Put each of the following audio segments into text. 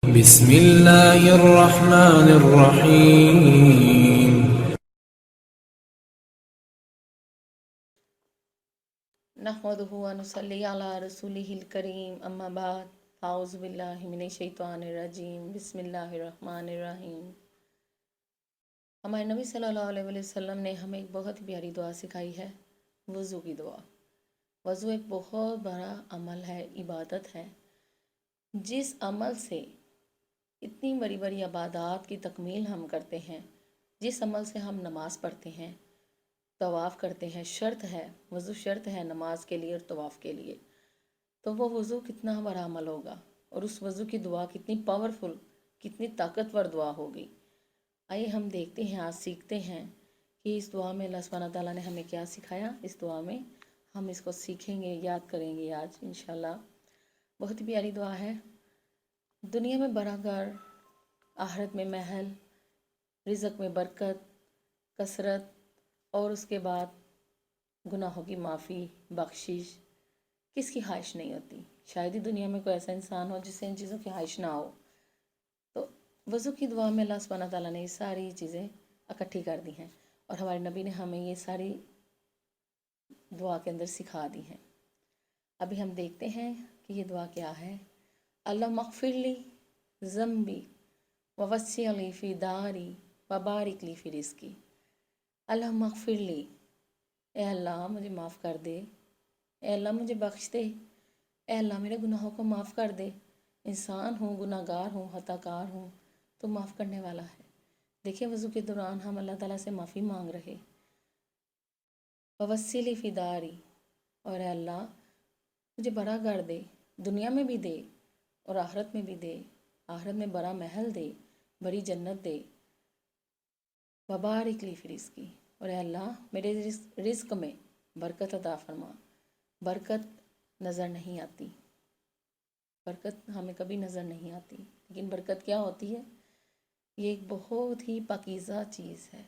بسم اللہ الرحمن الرحیم۔ نحمدہ و نصلی علی رسولہ الکریم، اما بعد، اعوذ باللہ من الشیطان الرجیم، بسم اللہ الرحمن الرحیم۔ ہمارے نبی صلی اللہ علیہ وسلم نے ہمیں ایک بہت ہی پیاری دعا سکھائی ہے، وضو کی دعا۔ وضو ایک بہت بڑا عمل ہے، عبادت ہے، جس عمل سے اتنی بڑی بڑی عبادات کی تکمیل ہم کرتے ہیں، جس عمل سے ہم نماز پڑھتے ہیں، طواف کرتے ہیں، شرط ہے، وضو شرط ہے نماز کے لیے اور طواف کے لیے، تو وہ وضو کتنا بڑا عمل ہوگا، اور اس وضو کی دعا کتنی پاورفل، کتنی طاقتور دعا ہوگی۔ آئیے ہم دیکھتے ہیں، آج سیکھتے ہیں کہ اس دعا میں اللہ سبحانہ تعالیٰ نے ہمیں کیا سکھایا۔ اس دعا میں ہم اس کو سیکھیں گے، یاد کریں گے آج انشاءاللہ۔ بہت ہی پیاری دعا ہے۔ دنیا میں بڑا گھر، آخرت میں محل، رزق میں برکت، کثرت، اور اس کے بعد گناہوں کی معافی، بخشش، کس کی خواہش نہیں ہوتی؟ شاید ہی دنیا میں کوئی ایسا انسان ہو جسے ان چیزوں کی خواہش نہ ہو۔ تو وضو کی دعا میں اللہ سبحانہ تعالیٰ نے یہ ساری چیزیں اکٹھی کر دی ہیں، اور ہمارے نبی نے ہمیں یہ ساری دعا کے اندر سکھا دی ہیں۔ ابھی ہم دیکھتے ہیں کہ یہ دعا کیا ہے۔ اللہم اغفر لی ذنبی ووسع لی فی داری وبارک لی فی رزقی۔ اللہم اغفر لی، اے اللہ مجھے معاف کر دے، اے اللہ مجھے بخش دے، اے اللہ میرے گناہوں کو معاف کر دے۔ انسان ہوں، گناہ گار ہوں، خطا کار ہوں، تو معاف کرنے والا ہے۔ دیکھیں وضو کے دوران ہم اللہ تعالیٰ سے معافی مانگ رہے۔ ووسع لی فی داری، اور اے اللہ مجھے بڑا گھر دے، دنیا میں بھی دے اور آخرت میں بھی دے، آخرت میں بڑا محل دے، بڑی جنت دے۔ وبارک لی فی رزقی، اور اے اللہ میرے رزق میں برکت عطا فرما۔ برکت نظر نہیں آتی، برکت ہمیں کبھی نظر نہیں آتی، لیکن برکت کیا ہوتی ہے؟ یہ ایک بہت ہی پاکیزہ چیز ہے۔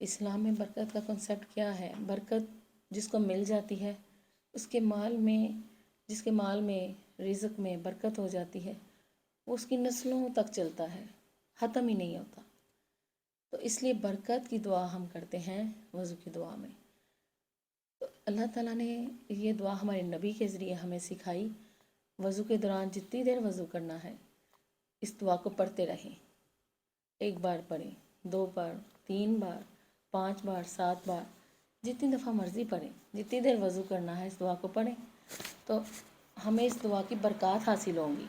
اسلام میں برکت کا کنسیپٹ کیا ہے؟ برکت جس کو مل جاتی ہے، اس کے مال میں، جس کے مال میں، رزق میں برکت ہو جاتی ہے، وہ اس کی نسلوں تک چلتا ہے، ختم ہی نہیں ہوتا۔ تو اس لیے برکت کی دعا ہم کرتے ہیں وضو کی دعا میں۔ تو اللہ تعالیٰ نے یہ دعا ہمارے نبی کے ذریعے ہمیں سکھائی۔ وضو کے دوران جتنی دیر وضو کرنا ہے، اس دعا کو پڑھتے رہیں۔ ایک بار پڑھیں، 2 بار، 3 بار، 5 بار، 7 بار، جتنی دفعہ مرضی پڑھیں، جتنی دیر وضو کرنا ہے اس دعا کو پڑھیں، تو ہمیں اس دعا کی برکات حاصل ہوں گی۔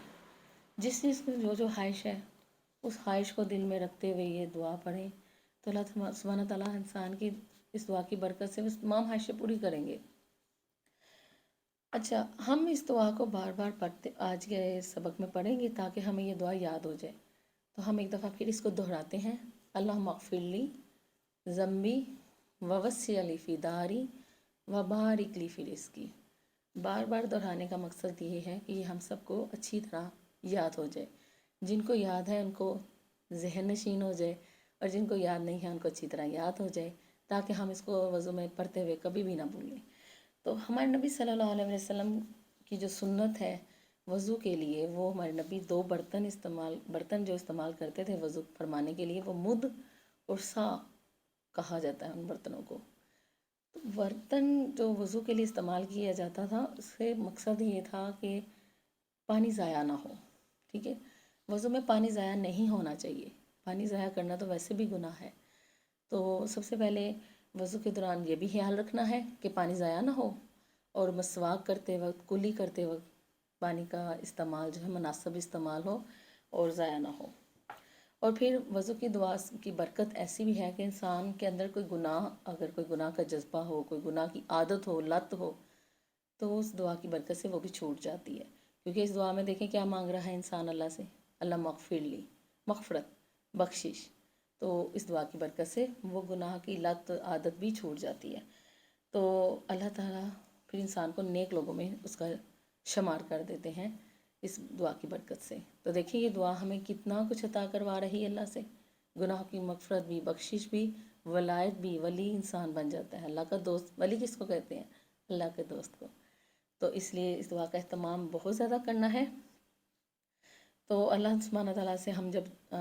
جس چیز کو جو خواہش ہے، اس خواہش کو دل میں رکھتے ہوئے یہ دعا پڑھیں، تو اللہ سبحانہ تعالیٰ انسان کی اس دعا کی برکت سے اس تمام خواہشیں پوری کریں گے۔ اچھا، ہم اس دعا کو بار بار پڑھتے، آج کے سبق میں پڑھیں گے تاکہ ہمیں یہ دعا یاد ہو جائے۔ تو ہم ایک دفعہ پھر اس کو دہراتے ہیں۔ اللہم اغفر لی ذنبی ووسع لی فی داری وبارک لی فی رزقی۔ بار بار دہرانے کا مقصد یہ ہے کہ یہ ہم سب کو اچھی طرح یاد ہو جائے۔ جن کو یاد ہے ان کو ذہن نشین ہو جائے، اور جن کو یاد نہیں ہے ان کو اچھی طرح یاد ہو جائے، تاکہ ہم اس کو وضو میں پڑھتے ہوئے کبھی بھی نہ بھولیں۔ تو ہمارے نبی صلی اللہ علیہ وسلم کی جو سنت ہے وضو کے لیے، وہ ہمارے نبی 2 برتن جو استعمال کرتے تھے وضو فرمانے کے لیے، وہ مد اور سا کہا جاتا ہے ان برتنوں کو۔ تو برتن جو وضو کے لیے استعمال کیا جاتا تھا، اس سے مقصد یہ تھا کہ پانی ضائع نہ ہو، ٹھیک ہے؟ وضو میں پانی ضائع نہیں ہونا چاہیے، پانی ضائع کرنا تو ویسے بھی گناہ ہے۔ تو سب سے پہلے وضو کے دوران یہ بھی خیال رکھنا ہے کہ پانی ضائع نہ ہو، اور مسواک کرتے وقت، کلی کرتے وقت پانی کا استعمال جو ہے مناسب استعمال ہو اور ضائع نہ ہو۔ اور پھر وضو کی دعا کی برکت ایسی بھی ہے کہ انسان کے اندر کوئی گناہ، اگر کوئی گناہ کا جذبہ ہو، کوئی گناہ کی عادت ہو، لت ہو، تو اس دعا کی برکت سے وہ بھی چھوٹ جاتی ہے۔ کیونکہ اس دعا میں دیکھیں کیا مانگ رہا ہے انسان اللہ سے، اللہ اغفر لی، مغفرت، بخشش۔ تو اس دعا کی برکت سے وہ گناہ کی لت، عادت بھی چھوٹ جاتی ہے۔ تو اللہ تعالیٰ پھر انسان کو نیک لوگوں میں اس کا شمار کر دیتے ہیں اس دعا کی برکت سے۔ تو دیکھیں یہ دعا ہمیں کتنا کچھ عطا کروا رہی ہے اللہ سے، گناہوں کی مغفرت بھی، بخشش بھی، ولایت بھی، ولی انسان بن جاتا ہے، اللہ کا دوست۔ ولی کس کو کہتے ہیں؟ اللہ کے دوست کو۔ تو اس لیے اس دعا کا اہتمام بہت زیادہ کرنا ہے۔ تو اللہ سبحانہ تعالیٰ سے ہم جب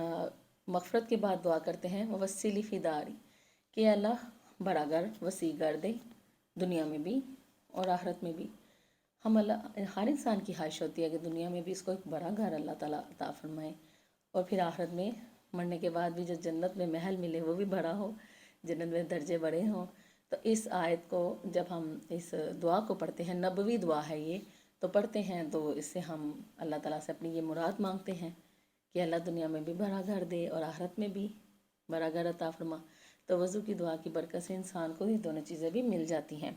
مغفرت کے بعد دعا کرتے ہیں وسیلی فی داری، کہ اللہ بڑا گھر وسیع کر دے دنیا میں بھی اور آخرت میں بھی. ہم اللہ، ہر انسان کی خواہش ہوتی ہے کہ دنیا میں بھی اس کو ایک بڑا گھر اللہ تعالیٰ عطا فرمائے، اور پھر آخرت میں مرنے کے بعد بھی جو جنت میں محل ملے وہ بھی بڑا ہو، جنت میں درجے بڑے ہوں. تو اس آیت کو جب ہم اس دعا کو پڑھتے ہیں، نبوی دعا ہے یہ، تو پڑھتے ہیں تو اس سے ہم اللہ تعالیٰ سے اپنی یہ مراد مانگتے ہیں کہ اللہ دنیا میں بھی بڑا گھر دے اور آخرت میں بھی بڑا گھر عطا فرما. تو وضو کی دعا کی برکت سے انسان کو یہ دونوں چیزیں بھی مل جاتی ہیں.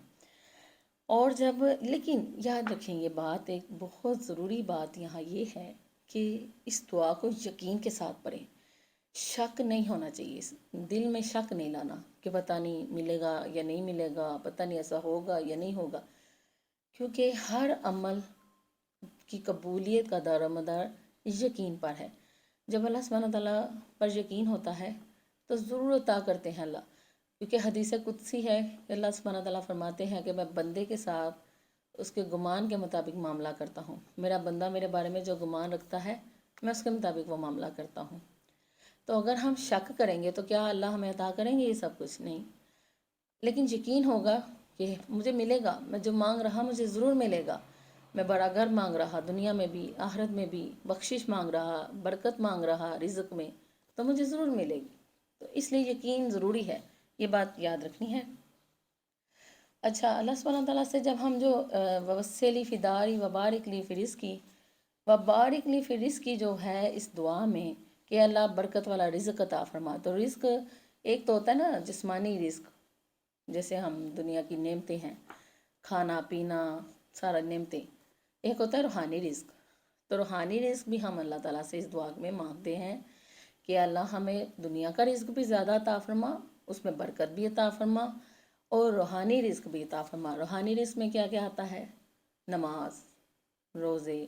اور جب، لیکن یاد رکھیں یہ بات، ایک بہت ضروری بات یہاں یہ ہے کہ اس دعا کو یقین کے ساتھ پڑھیں. شک نہیں ہونا چاہیے، دل میں شک نہیں لانا کہ پتہ نہیں ملے گا یا نہیں ملے گا، پتہ نہیں ایسا ہوگا یا نہیں ہوگا، کیونکہ ہر عمل کی قبولیت کا دار و مدار یقین پر ہے. جب اللہ سبحانہ تعالیٰ پر یقین ہوتا ہے تو ضرور عطا کرتے ہیں اللہ، کیونکہ حدیث قدسی ہے کہ اللہ سبحانہ تعالیٰ فرماتے ہیں کہ میں بندے کے ساتھ اس کے گمان کے مطابق معاملہ کرتا ہوں. میرا بندہ میرے بارے میں جو گمان رکھتا ہے میں اس کے مطابق وہ معاملہ کرتا ہوں. تو اگر ہم شک کریں گے تو کیا اللہ ہمیں عطا کریں گے؟ یہ سب کچھ نہیں. لیکن یقین ہوگا کہ مجھے ملے گا، میں جو مانگ رہا مجھے ضرور ملے گا. میں بڑا گھر مانگ رہا دنیا میں بھی آخرت میں بھی، بخشش مانگ رہا، برکت مانگ رہا رزق میں، تو مجھے ضرور ملے گی. تو اس لیے یقین ضروری ہے، یہ بات یاد رکھنی ہے. اچھا، اللہ سبحانہ تعالیٰ سے جب ہم جو ووسلی فی داری وبارک لی فی رزقی، وبارک لی فی رزقی جو ہے اس دعا میں کہ اللہ برکت والا رزق عطا فرما. تو رزق ایک تو ہوتا ہے نا جسمانی رزق، جیسے ہم دنیا کی نعمتیں ہیں، کھانا پینا سارا نعمتیں. ایک ہوتا ہے روحانی رزق. تو روحانی رزق بھی ہم اللہ تعالیٰ سے اس دعا میں مانگتے ہیں کہ اللہ ہمیں دنیا کا رزق بھی زیادہ عطا فرما، اس میں برکت بھی عطا فرما، اور روحانی رزق بھی عطا فرما. روحانی رزق میں کیا کیا آتا ہے؟ نماز، روزے،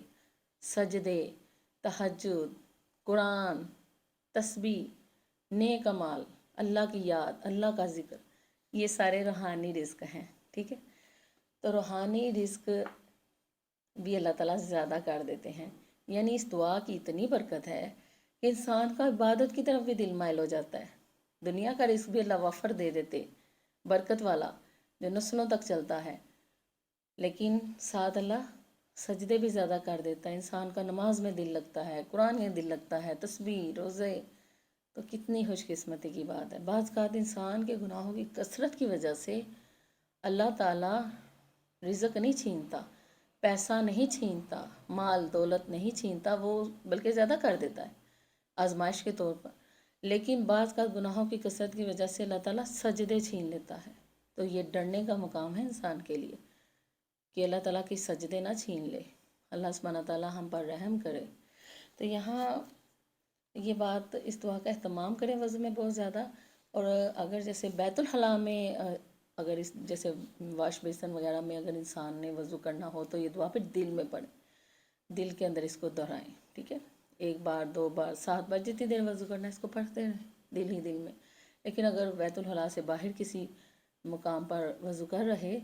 سجدے، تہجد، قرآن، تسبیح، نیک اعمال، اللہ کی یاد، اللہ کا ذکر، یہ سارے روحانی رزق ہیں. ٹھیک ہے، تو روحانی رزق بھی اللہ تعالیٰ زیادہ کر دیتے ہیں. یعنی اس دعا کی اتنی برکت ہے کہ انسان کا عبادت کی طرف بھی دل مائل ہو جاتا ہے. دنیا کا رزق بھی اللہ وفر دے دیتے، برکت والا جو نسلوں تک چلتا ہے. لیکن ساتھ اللہ سجدے بھی زیادہ کر دیتا ہے، انسان کا نماز میں دل لگتا ہے، قرآن میں دل لگتا ہے، تسبیح، روزے. تو کتنی خوش قسمتی کی بات ہے. بعض اوقات انسان کے گناہوں کی کثرت کی وجہ سے اللہ تعالیٰ رزق نہیں چھینتا، پیسہ نہیں چھینتا، مال دولت نہیں چھینتا، وہ بلکہ زیادہ کر دیتا ہے آزمائش کے طور پر. لیکن بعض کا گناہوں کی کثرت کی وجہ سے اللہ تعالیٰ سجدے چھین لیتا ہے. تو یہ ڈرنے کا مقام ہے انسان کے لیے کہ اللہ تعالیٰ کی سجدے نہ چھین لے. اللہ سبحانہ تعالیٰ ہم پر رحم کرے. تو یہاں یہ بات، اس دعا کا اہتمام کریں وضو میں بہت زیادہ. اور اگر جیسے بیت الخلاء میں اگر اس جیسے واش بیسن وغیرہ میں اگر انسان نے وضو کرنا ہو تو یہ دعا پھر دل میں پڑھیں، دل کے اندر اس کو دہرائیں. ٹھیک ہے، 1 بار 2 بار 7 بار جتنی دیر وضو کرنا ہے اس کو پڑھتے رہیں دل ہی دل میں. لیکن اگر بیت الخلاء سے باہر کسی مقام پر وضو کر رہے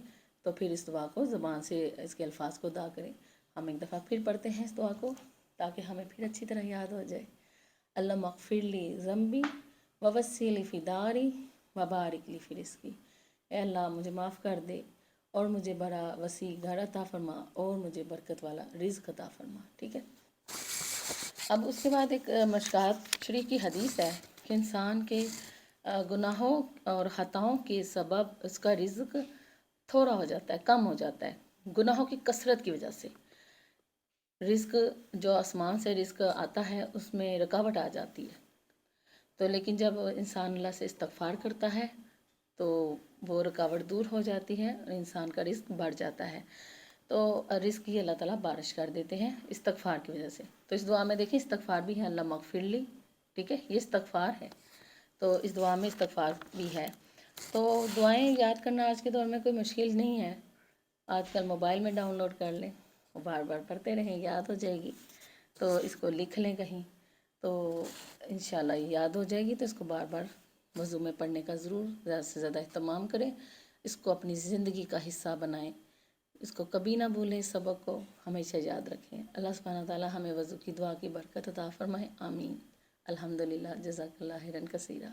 تو پھر اس دعا کو زبان سے اس کے الفاظ کو ادا کریں. ہم ایک دفعہ پھر پڑھتے ہیں اس دعا کو تاکہ ہمیں پھر اچھی طرح یاد ہو جائے. اللہم اغفر لی ذنبی ووسع لی فی داری وبارک لی فی رزقی. اے اللہ مجھے معاف کر دے اور مجھے بڑا وسیع گھر عطا فرما اور مجھے برکت والا رزق عطا فرما. ٹھیک ہے، اب اس کے بعد ایک مشکات شریف کی حدیث ہے کہ انسان کے گناہوں اور خطاؤں کے سبب اس کا رزق تھوڑا ہو جاتا ہے، کم ہو جاتا ہے گناہوں کی کثرت کی وجہ سے. رزق جو آسمان سے رزق آتا ہے اس میں رکاوٹ آ جاتی ہے. تو لیکن جب انسان اللہ سے استغفار کرتا ہے تو وہ رکاوٹ دور ہو جاتی ہے اور انسان کا رزق بڑھ جاتا ہے. تو رزق کی اللہ تعالیٰ بارش کر دیتے ہیں استغفار کی وجہ سے. تو اس دعا میں دیکھیں استغفار بھی ہے، اللہ مغفر لی. ٹھیک ہے، یہ استغفار ہے. تو اس دعا میں استغفار بھی ہے. تو دعائیں یاد کرنا آج کے دور میں کوئی مشکل نہیں ہے. آج کل موبائل میں ڈاؤن لوڈ کر لیں، وہ بار بار پڑھتے رہیں، یاد ہو جائے گی. تو اس کو لکھ لیں کہیں تو انشاءاللہ یہ یاد ہو جائے گی. تو اس کو بار بار وضو میں پڑھنے کا ضرور زیادہ سے زیادہ اہتمام کریں، اس کو اپنی زندگی کا حصہ بنائیں. اس کو کبھی نہ بھولیں، اس سبق کو ہمیشہ یاد رکھیں۔ اللہ سبحانہ تعالیٰ ہمیں وضو کی دعا کی برکت عطا فرمائے، آمین۔ الحمدللہ، جزاک اللہ خیرا کثیرا۔